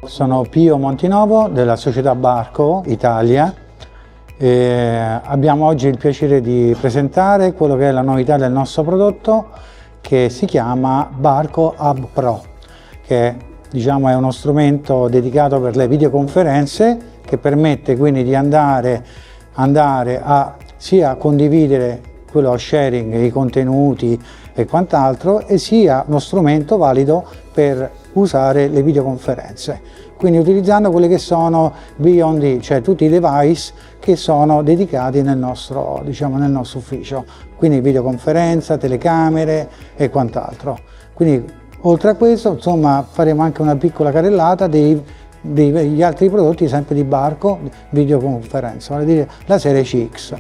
Sono Pio Montinovo della società Barco Italia e abbiamo oggi il piacere di presentare quello che è la novità del nostro prodotto, che si chiama Barco Hub Pro, che è uno strumento dedicato per le videoconferenze, che permette quindi di andare a sia condividere quello sharing, i contenuti e quant'altro, e sia uno strumento valido per usare le videoconferenze, quindi utilizzando quelle che sono VOD, cioè tutti i device che sono dedicati nel nostro ufficio, quindi videoconferenza, telecamere e quant'altro. Quindi oltre a questo, insomma, faremo anche una piccola carrellata degli altri prodotti sempre di Barco videoconferenza, vale a dire la serie CX.